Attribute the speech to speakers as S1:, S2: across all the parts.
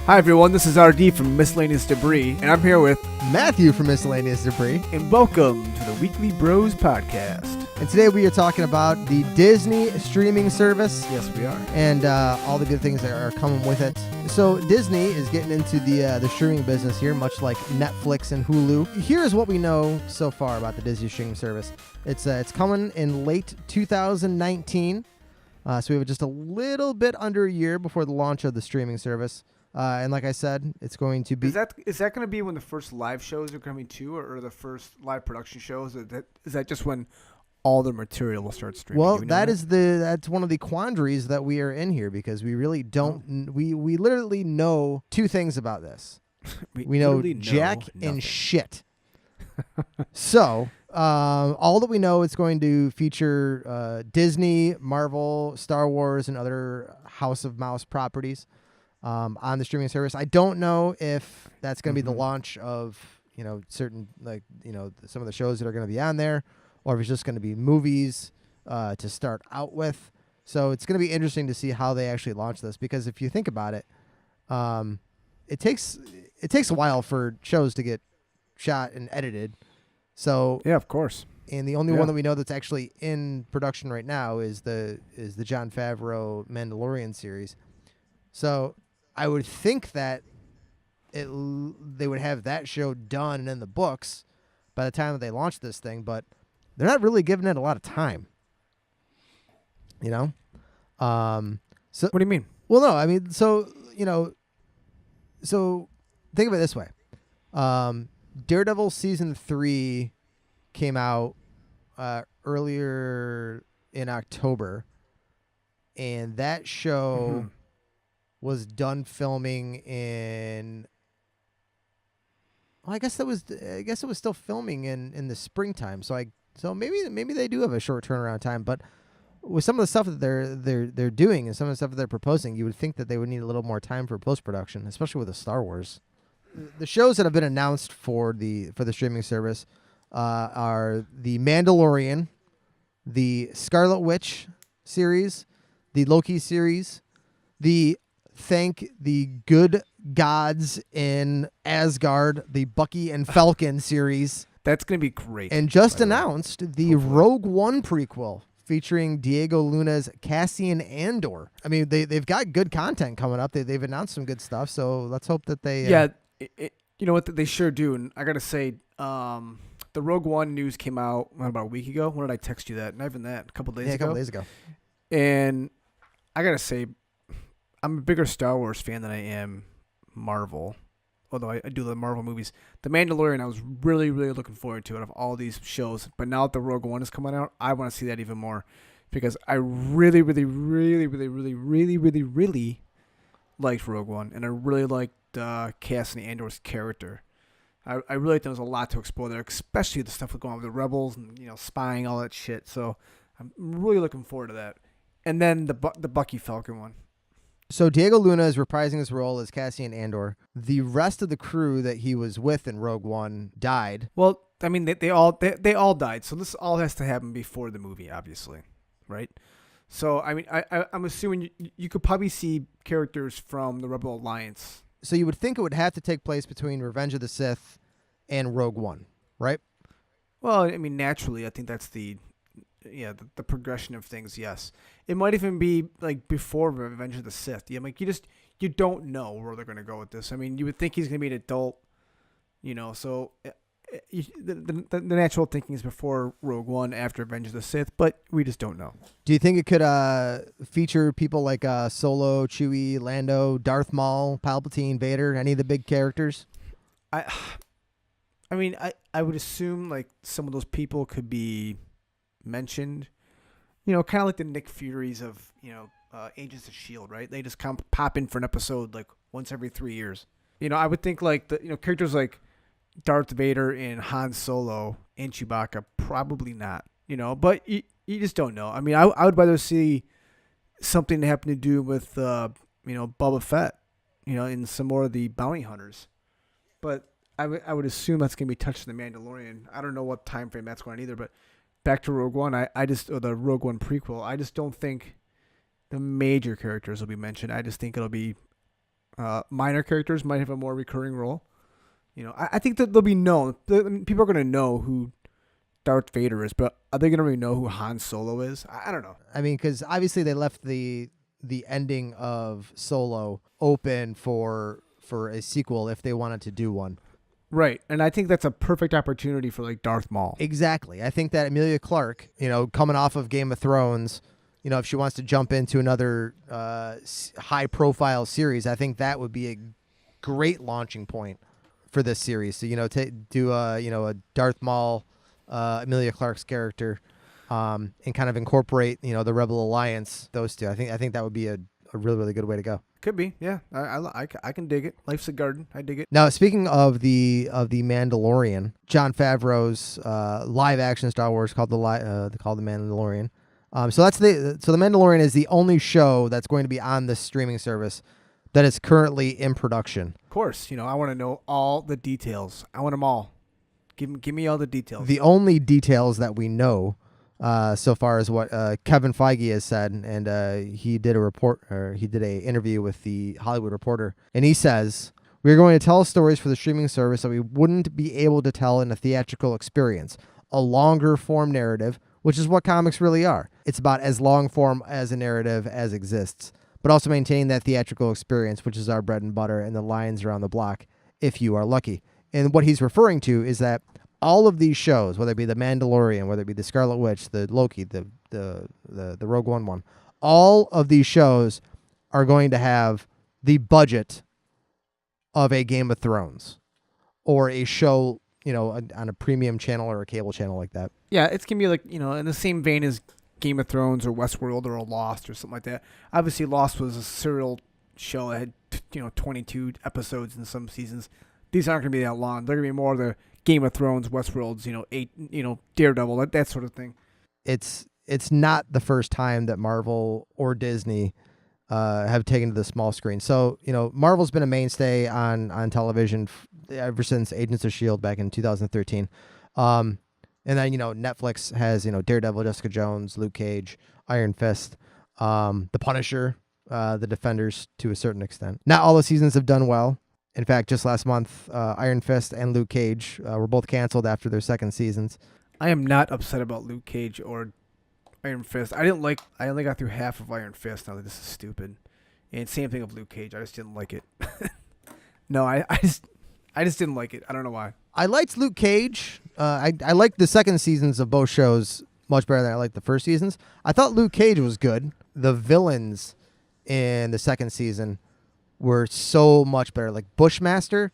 S1: Hi everyone, this is RD from Miscellaneous Debris, and I'm here with
S2: Matthew from Miscellaneous Debris.
S1: and welcome to the Weekly Bros Podcast.
S2: And today we are talking about the Disney streaming service
S1: Yes, we are.
S2: and all the good things that are coming with it. So Disney is getting into the streaming business here, much like Netflix and Hulu. Here's what we know so far about the Disney streaming service. It's coming in late 2019. So we have just a little bit under a year before the launch of the streaming service. And like I said, it's going to be...
S1: Is that going to be when the first live shows are coming too, or the first live production shows? Is that just when all the material will start streaming?
S2: Well, that's one of the quandaries that we are in here, because we really don't... We literally know two things about this. We know jack and shit. So... all that we know, it's going to feature Disney, Marvel, Star Wars, and other House of Mouse properties on the streaming service. I don't know if that's going to be the launch of certain some of the shows that are going to be on there, or if it's just going to be movies to start out with. So it's going to be interesting to see how they actually launch this, because if you think about it, it takes a while for shows to get shot and edited. So
S1: yeah, of course.
S2: And the only one that we know that's actually in production right now is the Jon Favreau Mandalorian series. So I would think that they would have that show done and in the books by the time that they launch this thing, but they're not really giving it a lot of time. So
S1: What do you mean?
S2: Well, no, I mean, so think of it this way. Daredevil season 3 came out earlier in October, and that show was done filming in. Well, I guess it was still filming in the springtime. So maybe they do have a short turnaround time, but with some of the stuff that they're doing and some of the stuff that they're proposing, you would think that they would need a little more time for post production, especially with the Star Wars. The shows that have been announced for the streaming service are The Mandalorian, the Scarlet Witch series, the Loki series, the good gods in Asgard, the Bucky and Falcon series.
S1: That's going to be great.
S2: And just announced the Rogue One prequel featuring Diego Luna's Cassian Andor. I mean, they've got good content coming up. They've announced some good stuff, so let's hope that they...
S1: you know what? They sure do. And I got to say, the Rogue One news came out about a week ago. When did I text you that? Not even that. A couple days ago.
S2: A couple days ago.
S1: And I got to say, I'm a bigger Star Wars fan than I am Marvel. Although I do the Marvel movies. The Mandalorian, I was really, really looking forward to out of all these shows. But now that the Rogue One is coming out, I want to see that even more. Because I really, really, really, really, really, really, really, really liked Rogue One. And I really liked Cassian Andor's character. I really think there was a lot to explore there, especially the stuff going on with the rebels and spying, all that shit. So I'm really looking forward to that. And then the Bucky Falcon one.
S2: So Diego Luna is reprising his role as Cassian Andor. The rest of the crew that he was with in Rogue One died.
S1: Well, I mean they all died. So this all has to happen before the movie, obviously, right? So I mean I'm assuming you could probably see characters from the Rebel Alliance.
S2: So you would think it would have to take place between Revenge of the Sith and Rogue One, right?
S1: Well, I mean, naturally, I think that's the progression of things, yes. It might even be, like, before Revenge of the Sith. Yeah, like, you don't know where they're going to go with this. I mean, you would think he's going to be an adult, so the natural thinking is before Rogue One, after Revenge of the Sith, but we just don't know.
S2: Do you think it could feature people like Solo, Chewie, Lando, Darth Maul, Palpatine, Vader, any of the big characters?
S1: I mean, I would assume, like, some of those people could be mentioned, kind of like the Nick Furies of, Agents of S.H.I.E.L.D., right? They just pop in for an episode, like, once every 3 years. I would think, like, the characters like Darth Vader and Han Solo and Chewbacca, probably not, but you just don't know. I mean, I would rather see something to happen to do with, Boba Fett, and some more of the bounty hunters. But I would assume that's going to be touched in The Mandalorian. I don't know what time frame that's going on either, but back to Rogue One, or the Rogue One prequel, I just don't think the major characters will be mentioned. I just think it'll be minor characters might have a more recurring role. I think that they'll be known. People are going to know who Darth Vader is, but are they going to really know who Han Solo is? I don't know.
S2: I mean, because obviously they left the ending of Solo open for a sequel if they wanted to do one.
S1: Right, and I think that's a perfect opportunity for like Darth Maul.
S2: Exactly. I think that Emilia Clarke, coming off of Game of Thrones, if she wants to jump into another high-profile series, I think that would be a great launching point for this series. So, do a Darth Maul, Emilia Clarke's character, and kind of incorporate, the Rebel Alliance, those two. I think that would be a really, really good way to go.
S1: Could be, yeah. I can dig it. Life's a garden. I dig it.
S2: Now, speaking of the Mandalorian, Jon Favreau's live action Star Wars called the Mandalorian. So the Mandalorian is the only show that's going to be on this streaming service that is currently in production.
S1: Of course, I want to know all the details. I want them all. Give me all the details.
S2: The only details that we know so far is what Kevin Feige has said, and he did a interview with the Hollywood Reporter, and he says, "We're going to tell stories for the streaming service that we wouldn't be able to tell in a theatrical experience, a longer form narrative, which is what comics really are. It's about as long form as a narrative as exists, but also maintain that theatrical experience, which is our bread and butter and the lines around the block, if you are lucky." And what he's referring to is that all of these shows, whether it be The Mandalorian, whether it be The Scarlet Witch, the Loki, the Rogue One, all of these shows are going to have the budget of a Game of Thrones or a show, on a premium channel or a cable channel like that.
S1: Yeah, it's going to be like, in the same vein as Game of Thrones or Westworld or Lost or something like that. Obviously, Lost was a serial show that had, 22 episodes in some seasons. These aren't going to be that long. They're going to be more the Game of Thrones, Westworld's, 8, Daredevil, that sort of thing.
S2: It's not the first time that Marvel or Disney have taken to the small screen. So, Marvel's been a mainstay on television ever since Agents of S.H.I.E.L.D. back in 2013. And then, Netflix has, Daredevil, Jessica Jones, Luke Cage, Iron Fist, The Punisher, The Defenders to a certain extent. Not all the seasons have done well. In fact, just last month, Iron Fist and Luke Cage were both canceled after their second seasons.
S1: I am not upset about Luke Cage or Iron Fist. I only got through half of Iron Fist. Now this is stupid. And same thing with Luke Cage. I just didn't like it. No, I just didn't like it. I don't know why.
S2: I liked Luke Cage. I liked the second seasons of both shows much better than I liked the first seasons. I thought Luke Cage was good. The villains in the second season were so much better. Like Bushmaster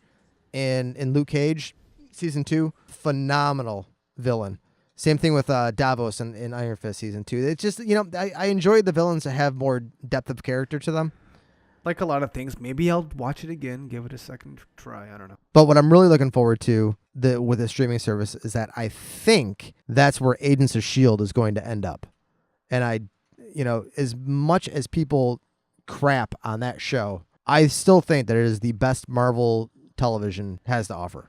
S2: in Luke Cage, season 2, phenomenal villain. Same thing with Davos in Iron Fist season 2. It's just, I enjoyed the villains that have more depth of character to them.
S1: Like a lot of things, maybe I'll watch it again, give it a second try. I don't know.
S2: But what I'm really looking forward to with the streaming service is that I think that's where Agents of S.H.I.E.L.D. is going to end up. And as much as people crap on that show, I still think that it is the best Marvel television has to offer.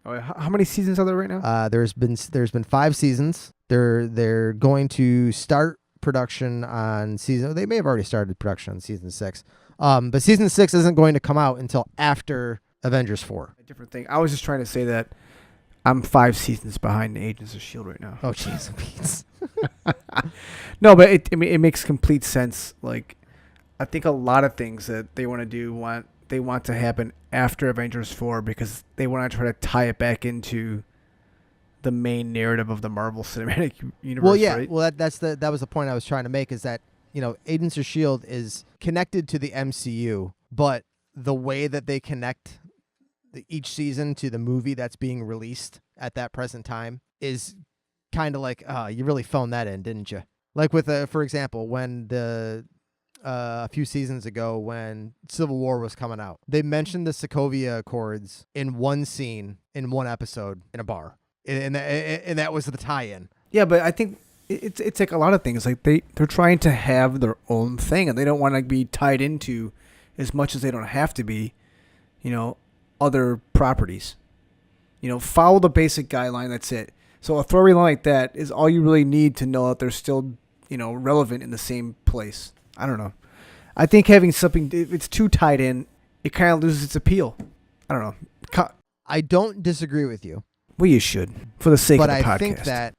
S1: Oh, how many seasons are there right now?
S2: There's been 5 seasons. They're going to start production on season. They may have already started production on season 6. But season 6 isn't going to come out until after Avengers 4.
S1: A different thing. I was just trying to say that I'm 5 seasons behind Agents of S.H.I.E.L.D. right now.
S2: Oh, jeez.
S1: No, but it makes complete sense. Like, I think a lot of things that they want to do they want to happen after Avengers 4 because they want to try to tie it back into the main narrative of the Marvel Cinematic Universe.
S2: Well, yeah.
S1: Right?
S2: Well, that was the point I was trying to make is that, Agents of S.H.I.E.L.D. is connected to the MCU, but the way that they connect each season to the movie that's being released at that present time is kind of like, you really phoned that in, didn't you? Like with, for example, when a few seasons ago when Civil War was coming out, they mentioned the Sokovia Accords in one scene in one episode in a bar, and that was the tie-in.
S1: Yeah, but I think it's like a lot of things. Like they're trying to have their own thing, and they don't want to be tied into as much as they don't have to be, other properties. Follow the basic guideline. That's it. So a throwaway line like that is all you really need to know that they're still, relevant in the same place. I don't know. I think having something, if it's too tied in, it kind of loses its appeal. I don't know.
S2: I don't disagree with you.
S1: Well, you should, for the sake of the podcast.
S2: But I think that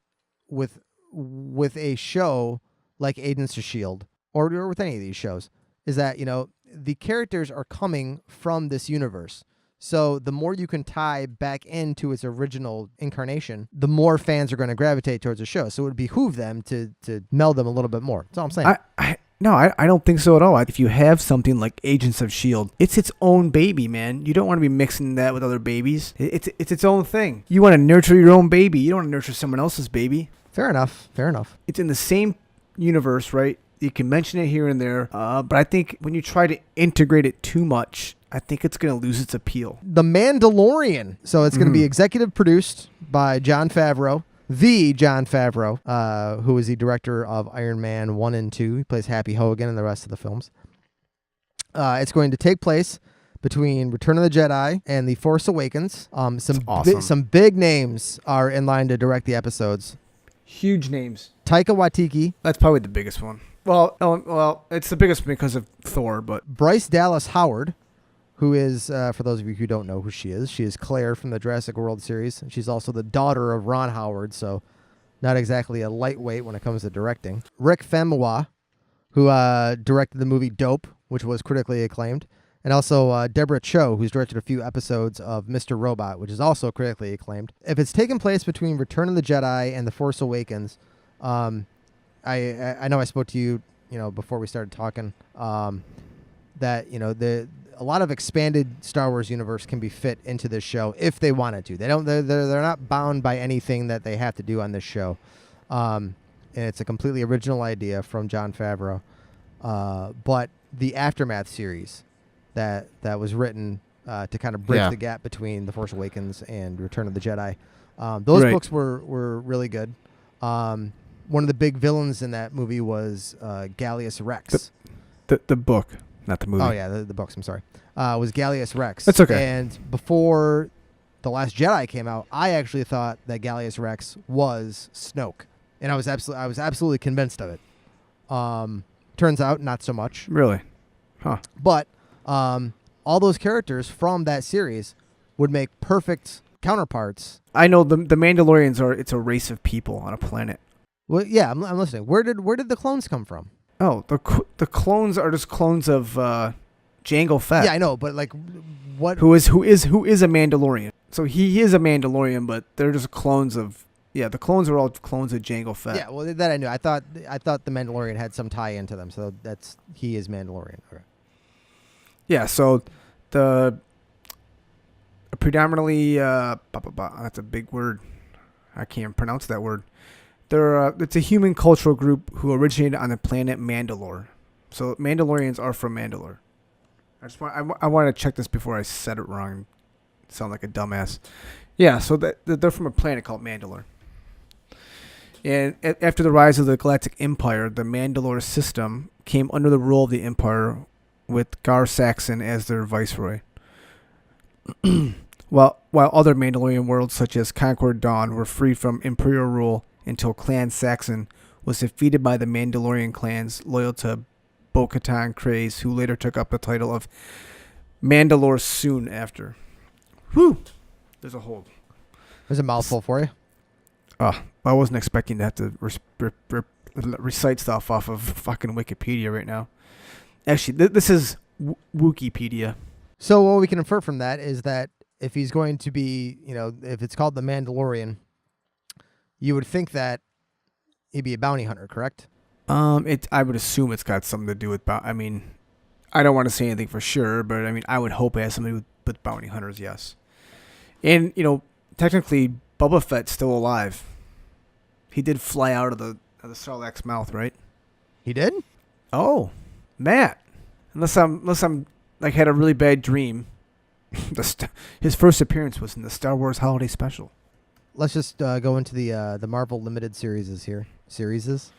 S2: with a show like Agents of S.H.I.E.L.D., or with any of these shows, is that, the characters are coming from this universe. So the more you can tie back into its original incarnation, the more fans are going to gravitate towards the show. So it would behoove them to meld them a little bit more. That's all I'm saying.
S1: No, I don't think so at all. If you have something like Agents of S.H.I.E.L.D., it's its own baby, man. You don't want to be mixing that with other babies. It's its own thing. You want to nurture your own baby. You don't want to nurture someone else's baby.
S2: Fair enough.
S1: It's in the same universe, right? You can mention it here and there, but I think when you try to integrate it too much, I think it's going to lose its appeal.
S2: The Mandalorian. So it's going to be executive produced by Jon Favreau. The Jon Favreau, who is the director of Iron Man 1 and 2. He plays Happy Hogan in the rest of the films. It's going to take place between Return of the Jedi and The Force Awakens. Some big names are in line to direct the episodes.
S1: Huge names.
S2: Taika Waititi.
S1: That's probably the biggest one. Well, it's the biggest because of Thor, but...
S2: Bryce Dallas Howard, who is, for those of you who don't know who she is Claire from the Jurassic World series. She's also the daughter of Ron Howard, so not exactly a lightweight when it comes to directing. Rick Famuyiwa, who directed the movie Dope, which was critically acclaimed. And also Deborah Cho, who's directed a few episodes of Mr. Robot, which is also critically acclaimed. If it's taken place between Return of the Jedi and The Force Awakens, I know I spoke to you, before we started talking, that, a lot of expanded Star Wars universe can be fit into this show if they wanted to. They're not bound by anything that they have to do on this show. And it's a completely original idea from Jon Favreau. But the Aftermath series that was written to kind of bridge the gap between The Force Awakens and Return of the Jedi, those books were really good. One of the big villains in that movie was Gallius Rex.
S1: The book, not the movie.
S2: Oh, yeah, the books, I'm sorry. Was Gallius Rex.
S1: That's okay.
S2: And before The Last Jedi came out, I actually thought that Gallius Rex was Snoke. And I was absolutely convinced of it. Turns out, not so much.
S1: Really? Huh.
S2: But all those characters from that series would make perfect counterparts.
S1: I know the Mandalorians it's a race of people on a planet.
S2: Well, yeah, I'm listening. Where did the clones come from?
S1: Oh, the clones are just clones of Jango Fett.
S2: Yeah, I know, but like, what?
S1: Who is a Mandalorian? So he is a Mandalorian, but they're just clones of. Yeah, the clones are all clones of Jango Fett.
S2: Yeah, well, that I knew. I thought the Mandalorian had some tie into them, so he is Mandalorian. Okay. Yeah,
S1: so the predominantly that's a big word. I can't pronounce that word. It's a human cultural group who originated on the planet Mandalore. So Mandalorians are from Mandalore. I wanted to check this before I said it wrong. Sound like a dumbass. Yeah, so they're from a planet called Mandalore. And after the rise of the Galactic Empire, the Mandalore system came under the rule of the Empire, with Gar Saxon as their viceroy. While other Mandalorian worlds such as Concord Dawn were free from Imperial rule until Clan Saxon was defeated by the Mandalorian clans loyal to Bo-Katan Kryze, who later took up the title of Mandalore soon after. Whew! There's a
S2: mouthful for you.
S1: I wasn't expecting to have to recite stuff off of fucking Wikipedia right now. Actually, this is Wikipedia.
S2: So what we can infer from that is that if he's going to be, if it's called the Mandalorian, you would think that he'd be a bounty hunter, correct?
S1: I would assume it's got something to do with I don't want to say anything for sure, but I would hope it has something to do with bounty hunters, yes. And, technically, Boba Fett's still alive. He did fly out of the Sarlacc's mouth, right?
S2: He did?
S1: Oh, Matt. Unless I'm like had a really bad dream. His first appearance was in the Star Wars Holiday Special.
S2: Let's just go into the Marvel Limited series here. Series?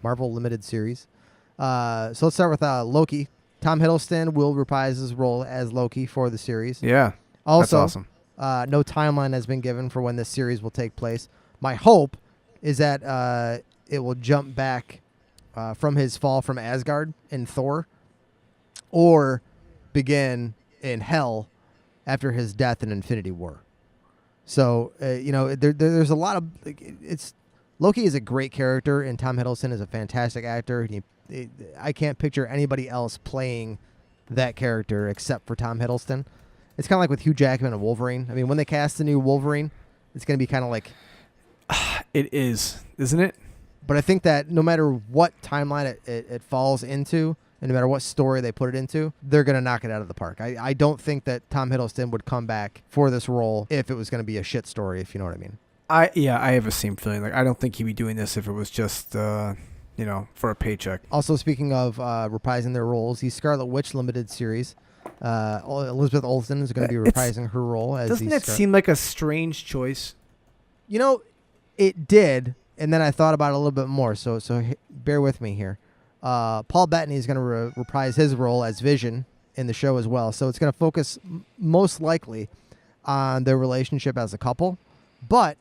S2: Marvel Limited series. So let's start with Loki. Tom Hiddleston will reprise his role as Loki for the series.
S1: Yeah,
S2: also,
S1: that's awesome.
S2: No timeline has been given for when this series will take place. My hope is that it will jump back from his fall from Asgard in Thor, or begin in hell after his death in Infinity War. So, there's a lot of... Loki is a great character, and Tom Hiddleston is a fantastic actor. I can't picture anybody else playing that character except for Tom Hiddleston. It's kind of like with Hugh Jackman and Wolverine. I mean, when they cast the new Wolverine, it's going to be kind of like...
S1: It is, isn't it?
S2: But I think that no matter what timeline it falls into, and no matter what story they put it into, they're going to knock it out of the park. I don't think that Tom Hiddleston would come back for this role if it was going to be a shit story, if you know what I mean.
S1: I have the same feeling. Like, I don't think he'd be doing this if it was just, for a paycheck.
S2: Also, speaking of reprising their roles, the Scarlet Witch limited series, Elizabeth Olsen is going to be reprising her role as...
S1: Doesn't that seem like a strange choice?
S2: It did, and then I thought about it a little bit more, so bear with me here. Paul Bettany is going to reprise his role as Vision in the show as well. So it's going to focus most likely on their relationship as a couple. But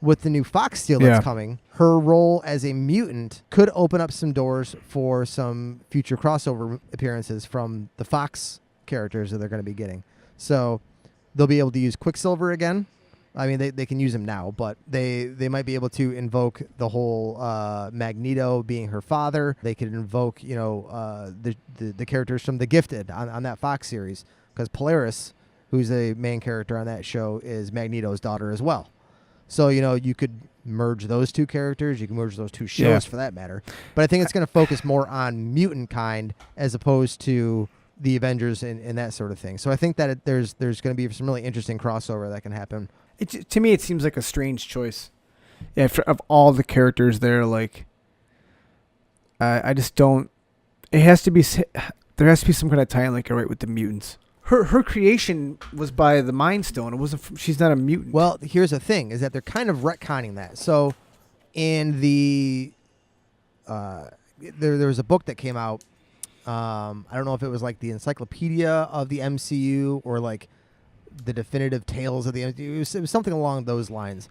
S2: with the new Fox deal that's coming, her role as a mutant could open up some doors for some future crossover appearances from the Fox characters that they're going to be getting. So they'll be able to use Quicksilver again. I mean, they can use him now, but they might be able to invoke the whole Magneto being her father. They could invoke, the characters from The Gifted on that Fox series, because Polaris, who's a main character on that show, is Magneto's daughter as well. So, you could merge those two characters. You can merge those two shows for that matter. But I think it's going to focus more on mutant kind as opposed to the Avengers and that sort of thing. So I think that there's going to be some really interesting crossover that can happen.
S1: To me, it seems like a strange choice. Yeah, of all the characters there, like, I just don't. There has to be some kind of tie-in, like, right, with the mutants. Her creation was by the Mind Stone. It wasn't. She's not a mutant.
S2: Well, here's the thing: is that they're kind of retconning that. So, in the there was a book that came out. I don't know if it was like the Encyclopedia of the MCU or like the definitive tales of the MCU. It was something along those lines.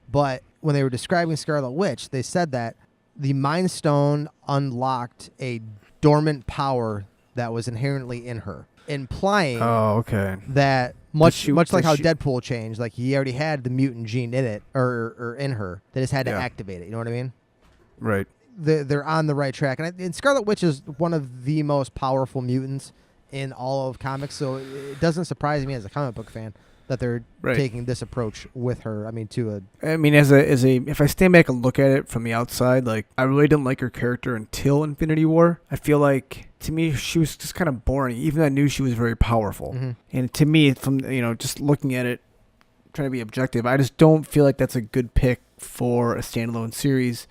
S2: But when they were describing Scarlet Witch, they said that the Mind Stone unlocked a dormant power that was inherently in her, implying that much like how Deadpool changed, like he already had the mutant gene in it or in her. They just had to activate it. You know what I mean?
S1: Right.
S2: They're on the right track, and Scarlet Witch is one of the most powerful mutants in all of comics, so it doesn't surprise me as a comic book fan that they're taking this approach with her. I mean, if I stand back and look at it from the outside, like, I really didn't like her character until Infinity War. I feel like, to me, she was just kind of boring, even though I knew she was very powerful. Mm-hmm. And to me, from just looking at it, trying to be objective, I just don't feel like that's a good pick for a standalone series.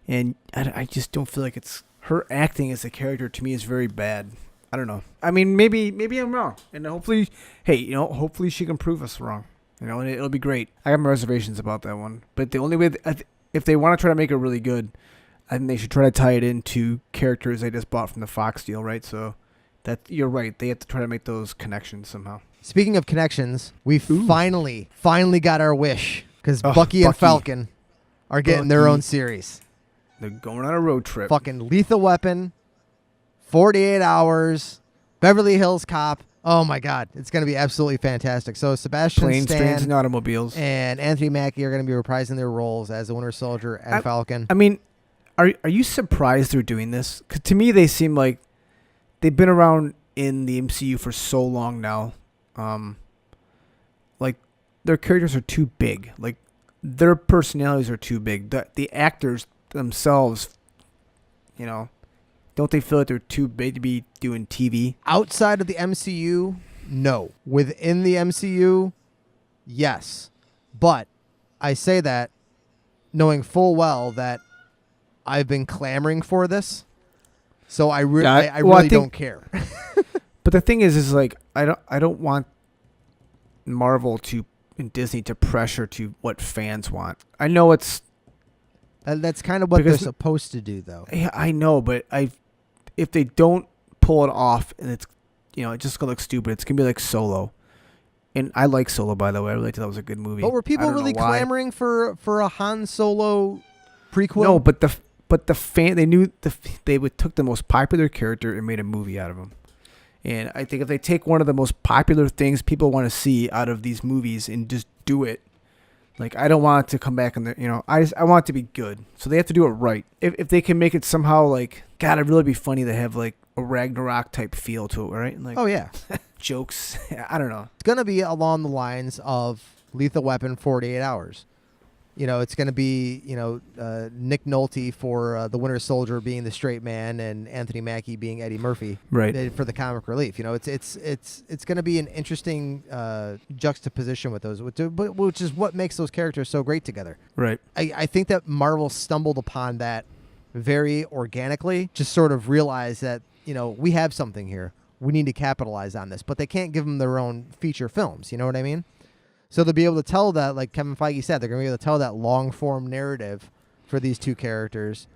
S2: And I just don't feel like it's... Her acting as a character, to me, is very bad. I don't know. I mean, maybe I'm wrong. And hopefully, hopefully she can prove us wrong. And it'll be great. I have my reservations about that one. But the only way... if they want to try to make it really good, I think they should try to tie it into characters they just bought from the Fox deal, right? So, you're right. They have to try to make those connections somehow. Speaking of connections, we finally got our wish. Because Bucky and Falcon are getting their own series.
S1: They're going on a road trip.
S2: Fucking Lethal Weapon, 48 Hours, Beverly Hills Cop. Oh, my God. It's going to be absolutely fantastic. So Sebastian
S1: Planes,
S2: Stan
S1: Trains, and Automobiles
S2: and Anthony Mackie are going to be reprising their roles as the Winter Soldier and Falcon.
S1: I mean, are you surprised they're doing this? Because to me, they seem like they've been around in the MCU for so long now. Like, their characters are too big. Like, their personalities are too big. The actors themselves, don't they feel like they're too big to be doing TV?
S2: Outside of the MCU, no. Within the MCU, yes. But I say that knowing full well that I've been clamoring for this, so I really don't care.
S1: But the thing is like I don't want Marvel and Disney to pressure to what fans want. I know it's.
S2: That's kind of what they're supposed to do, though.
S1: Yeah, I know, but if they don't pull it off, and it's, it's just gonna look stupid. It's gonna be like Solo, and I like Solo, by the way. I really thought that was a good movie.
S2: But were people really clamoring for a Han Solo prequel?
S1: No, but the fan, they knew they took the most popular character and made a movie out of him, And I think if they take one of the most popular things people want to see out of these movies and just do it, like, I don't want it to come back in the, I want it to be good. So they have to do it right. If they can make it somehow like, God, it'd really be funny to have like a Ragnarok type feel to it, right? Like,
S2: oh yeah.
S1: Jokes. I don't know.
S2: It's going to be along the lines of Lethal Weapon 48 Hours. It's going to be, Nick Nolte for the Winter Soldier being the straight man and Anthony Mackie being Eddie Murphy,
S1: right?
S2: For the comic relief. It's going to be an interesting juxtaposition with those, which is what makes those characters so great together.
S1: Right.
S2: I think that Marvel stumbled upon that very organically. Just sort of realized that we have something here. We need to capitalize on this, but they can't give them their own feature films. You know what I mean? So they'll be able to tell that, like Kevin Feige said, they're going to be able to tell that long-form narrative for these two characters,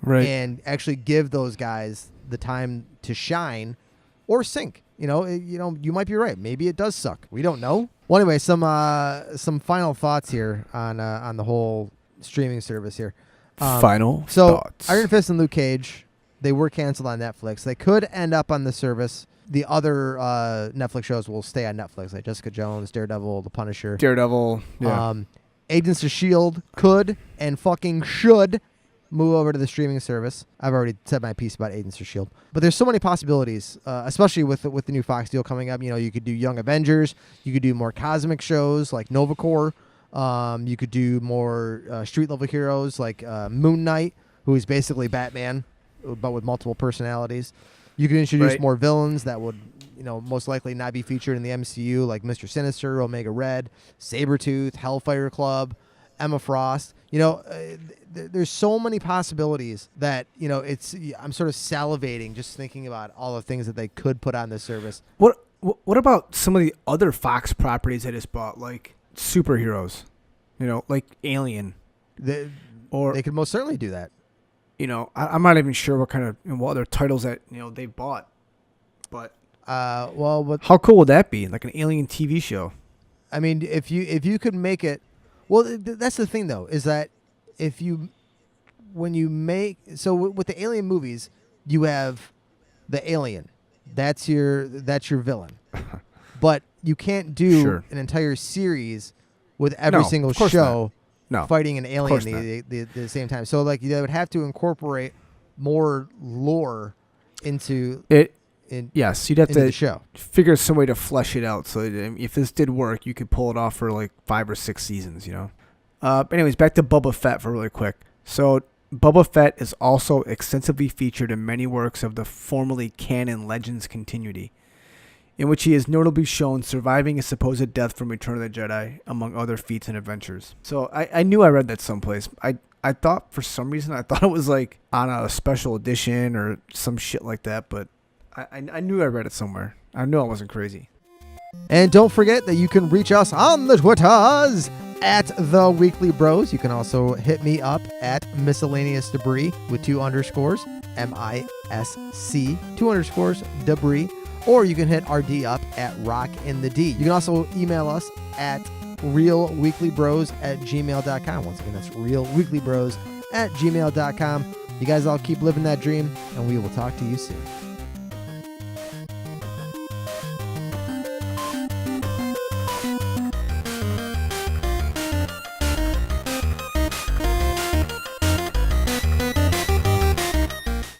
S1: right? And
S2: actually give those guys the time to shine or sink. You might be right. Maybe it does suck. We don't know. Well, anyway, some final thoughts here on the whole streaming service here.
S1: Final
S2: so
S1: thoughts.
S2: Iron Fist and Luke Cage, they were canceled on Netflix. They could end up on the service. The other Netflix shows will stay on Netflix, like Jessica Jones, Daredevil, The Punisher.
S1: Yeah.
S2: Agents of S.H.I.E.L.D. could and fucking should move over to the streaming service. I've already said my piece about Agents of S.H.I.E.L.D. But there's so many possibilities, especially with the new Fox deal coming up. You could do Young Avengers. You could do more cosmic shows like Nova Corps. You could do more street-level heroes like Moon Knight, who is basically Batman, but with multiple personalities. You can introduce more villains that would, most likely not be featured in the MCU, like Mr. Sinister, Omega Red, Sabretooth, Hellfire Club, Emma Frost. There's so many possibilities that, I'm sort of salivating just thinking about all the things that they could put on this service.
S1: What about some of the other Fox properties they just bought, like superheroes, like Alien?
S2: They could most certainly do that.
S1: I'm not even sure what kind of what other titles that they bought, but how cool would that be? Like an Alien TV show.
S2: I mean, if you could make it, well, that's the thing though, is that with the Alien movies, you have the alien, that's your villain, but you can't do an entire series with every single show.
S1: No,
S2: fighting an alien the same time. So like they would have to incorporate more lore into it.
S1: Yes, you'd have to
S2: show.
S1: Figure some way to flesh it out. So if this did work, you could pull it off for like 5 or 6 seasons. Anyways, back to Boba Fett for really quick. So Boba Fett is also extensively featured in many works of the formerly canon Legends continuity, in which he is notably shown surviving a supposed death from Return of the Jedi, among other feats and adventures. So I knew I read that someplace. I thought for some reason, it was like on a special edition or some shit like that, but I knew I read it somewhere. I knew I wasn't crazy.
S2: And don't forget that you can reach us on the Twitters at The Weekly Bros. You can also hit me up at Miscellaneous Debris with 2 underscores, MISC, 2 underscores, Debris. Or you can hit RD up at Rock in the D. You can also email us at realweeklybros@gmail.com. Once again, that's realweeklybros@gmail.com. You guys all keep living that dream, and we will talk to you soon.